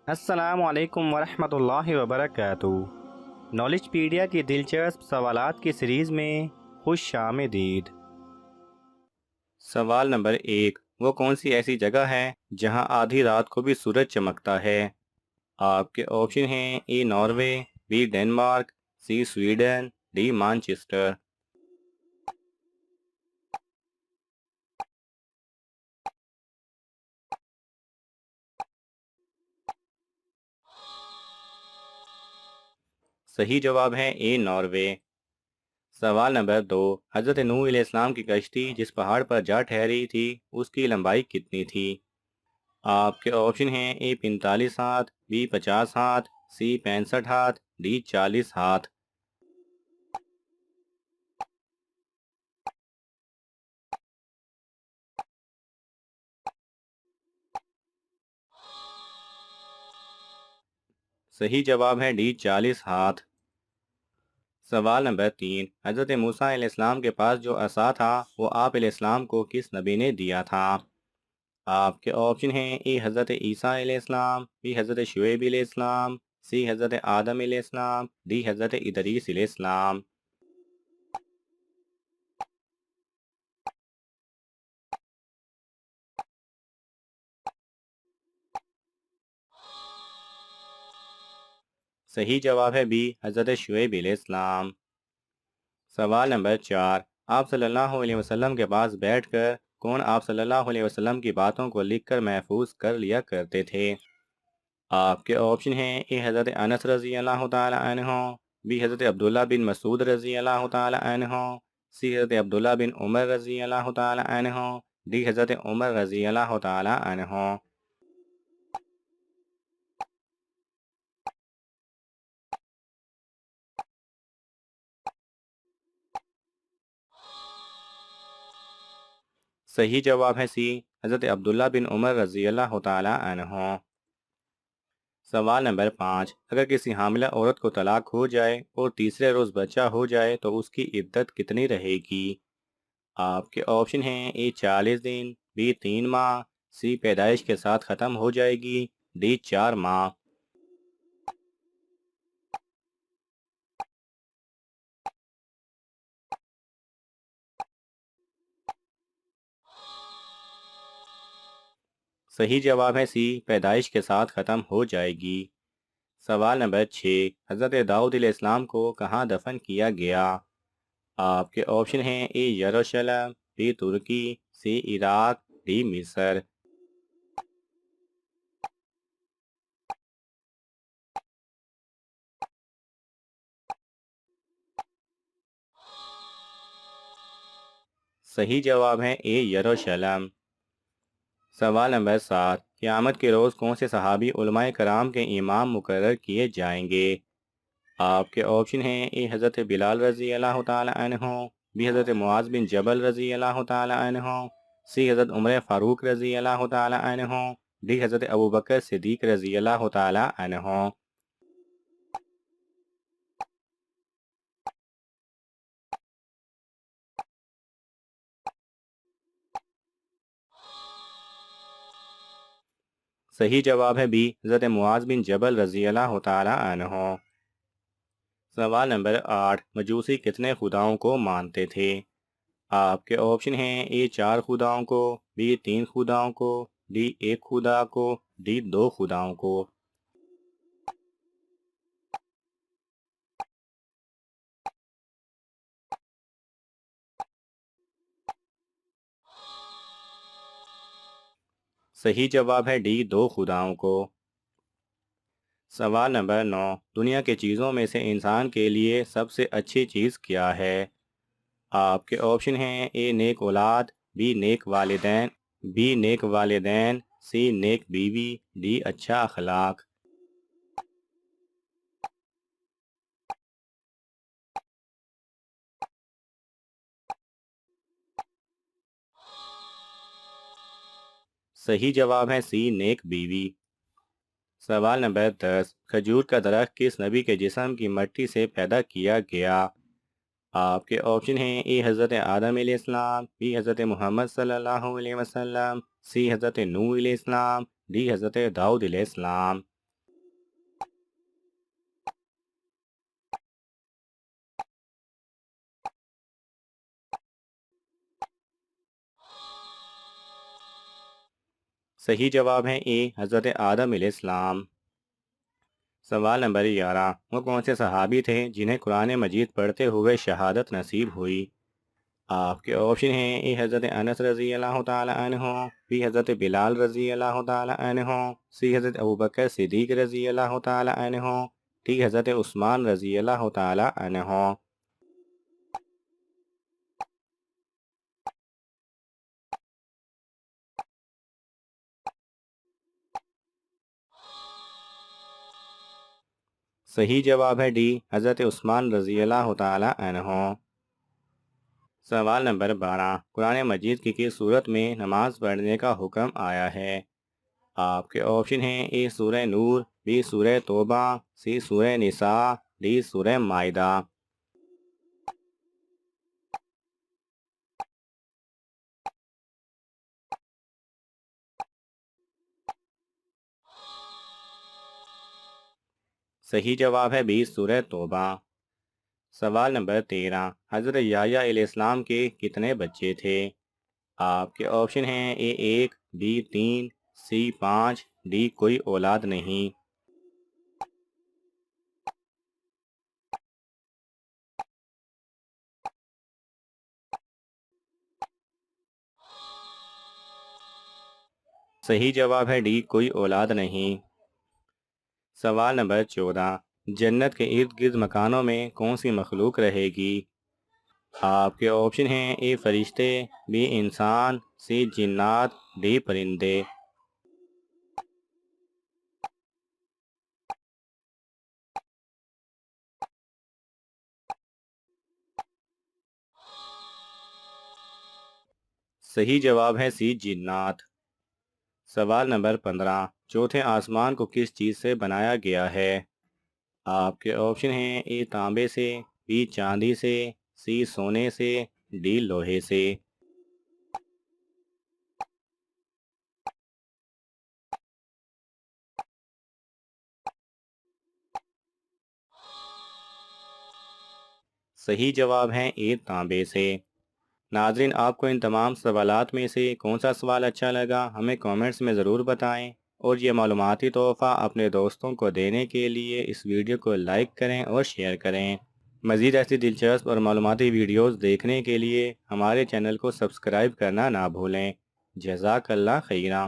السلام علیکم ورحمۃ اللہ وبرکاتہ۔ نالج پیڈیا کی دلچسپ سوالات کی سیریز میں خوش آمدید۔ سوال نمبر 1، وہ کون سی ایسی جگہ ہے جہاں آدھی رات کو بھی سورج چمکتا ہے؟ آپ کے آپشن ہیں: A Norway, B Denmark, C Sweden, D Manchester. صحیح جواب ہے اے ناروے۔ سوال نمبر 2، حضرت نوح علیہ السلام کی کشتی جس پہاڑ پر جا ٹھہری تھی اس کی لمبائی کتنی تھی؟ آپ کے آپشن ہیں: اے 45 ہاتھ، بی 50 ہاتھ، سی 65 ہاتھ، ڈی 40 ہاتھ۔ صحیح جواب ہے ڈی 40 ہاتھ۔ سوال نمبر 3، حضرت موسیٰ علیہ السلام کے پاس جو عصا تھا وہ آپ علیہ السلام کو کس نبی نے دیا تھا؟ آپ کے آپشن ہیں: اے حضرت عیسیٰ علیہ السلام، بی حضرت شعیب علیہ السلام، سی حضرت آدم علیہ السلام، ڈی حضرت ادریس علیہ السلام۔ صحیح جواب ہے بی حضرت شعیب علیہ السلام۔ سوال نمبر 4، آپ صلی اللہ علیہ وسلم کے پاس بیٹھ کر کون آپ صلی اللہ علیہ وسلم کی باتوں کو لکھ کر محفوظ کر لیا کرتے تھے؟ آپ کے آپشن ہیں: اے حضرت انس رضی اللہ تعالی عنہ، بی حضرت عبداللہ بن مسعود رضی اللہ تعالی عنہ، سی حضرت عبداللہ بن عمر رضی اللہ تعالی عنہ، ڈی حضرت عمر رضی اللہ تعالی عنہ۔ صحیح جواب ہے سی حضرت عبداللہ بن عمر رضی اللہ تعالی عنہ۔ سوال نمبر 5، اگر کسی حاملہ عورت کو طلاق ہو جائے اور تیسرے روز بچہ ہو جائے تو اس کی عدت کتنی رہے گی؟ آپ کے آپشن ہیں: اے 40 دن، بی 3 ماہ، سی پیدائش کے ساتھ ختم ہو جائے گی، ڈی 4 ماہ۔ صحیح جواب ہے سی پیدائش کے ساتھ ختم ہو جائے گی۔ سوال نمبر 6، حضرت داؤد علیہ السلام کو کہاں دفن کیا گیا؟ آپ کے آپشن ہیں: اے یروشلم، بی ترکی، سی عراق، ڈی مصر۔ صحیح جواب ہے اے یروشلم۔ سوال نمبر 7، قیامت کے روز کون سے صحابی علماء کرام کے امام مقرر کیے جائیں گے؟ آپ کے آپشن ہیں: اے حضرت بلال رضی اللہ تعالی عنہ، بی حضرت معاذ بن جبل رضی اللہ تعالی عنہ، سی حضرت عمر فاروق رضی اللہ تعالی عنہ، ڈی حضرت ابوبکر صدیق رضی اللہ تعالی عنہ۔ صحیح جواب ہے بی حضرت معاذ بن جبل رضی اللہ تعالی عنہ۔ سوال نمبر 8، مجوسی کتنے خداؤں کو مانتے تھے؟ آپ کے آپشن ہیں: اے 4 خداؤں کو، بی 3 خداؤں کو، ڈی 1 خدا کو، ڈی 2 خداؤں کو۔ صحیح جواب ہے ڈی 2 خداؤں کو۔ سوال نمبر 9، دنیا کے چیزوں میں سے انسان کے لیے سب سے اچھی چیز کیا ہے؟ آپ کے آپشن ہیں: اے نیک اولاد، بی نیک والدین، بی نیک والدین، سی نیک بیوی، ڈی اچھا اخلاق۔ صحیح جواب ہے سی نیک بیوی۔ سوال نمبر 10، کھجور کا درخت کس نبی کے جسم کی مٹی سے پیدا کیا گیا؟ آپ کے آپشن ہیں: اے حضرت آدم علیہ السلام، بی حضرت محمد صلی اللہ علیہ وسلم، سی حضرت نوح علیہ السلام، ڈی حضرت داؤد علیہ السلام۔ صحیح جواب ہے اے حضرت آدم علیہ السلام۔ سوال نمبر 11، وہ کون سے صحابی تھے جنہیں قرآن مجید پڑھتے ہوئے شہادت نصیب ہوئی؟ آپ کے آپشن ہیں اے حضرت انس رضی اللہ تعالی عنہ، بی حضرت بلال رضی اللہ تعالی عنہ، سی حضرت ابوبکر صدیق رضی اللہ تعالی عنہ، ڈی حضرت عثمان رضی اللہ تعالی عنہ۔ صحیح جواب ہے ڈی حضرت عثمان رضی اللہ تعالی عنہ۔ سوال نمبر 12، قرآن مجید کی کس صورت میں نماز پڑھنے کا حکم آیا ہے؟ آپ کے آپشن ہیں اے سورہ نور، بی سورہ توبہ، سی سورہ نساء، ڈی سورہ مائدہ۔ صحیح جواب ہے بی سورہ توبہ۔ سوال نمبر 13، حضرت یحییٰ علیہ السلام کے کتنے بچے تھے؟ آپ کے آپشن ہیں اے 1، بی 3، سی 5، ڈی کوئی اولاد نہیں۔ صحیح جواب ہے ڈی کوئی اولاد نہیں۔ سوال نمبر 14، جنت کے ارد گرد مکانوں میں کون سی مخلوق رہے گی؟ آپ کے آپشن ہیں اے فرشتے، بی انسان، سی جنات، ڈی پرندے۔ صحیح جواب ہے سی جنات۔ سوال نمبر 15، چوتھے آسمان کو کس چیز سے بنایا گیا ہے؟ آپ کے آپشن ہیں اے تانبے سے، بی چاندی سے، سی سونے سے، ڈی لوہے سے۔ صحیح جواب ہے اے تانبے سے۔ ناظرین، آپ کو ان تمام سوالات میں سے کون سا سوال اچھا لگا ہمیں کامنٹس میں ضرور بتائیں، اور یہ معلوماتی تحفہ اپنے دوستوں کو دینے کے لیے اس ویڈیو کو لائک کریں اور شیئر کریں۔ مزید ایسی دلچسپ اور معلوماتی ویڈیوز دیکھنے کے لیے ہمارے چینل کو سبسکرائب کرنا نہ بھولیں۔ جزاک اللہ خیرہ۔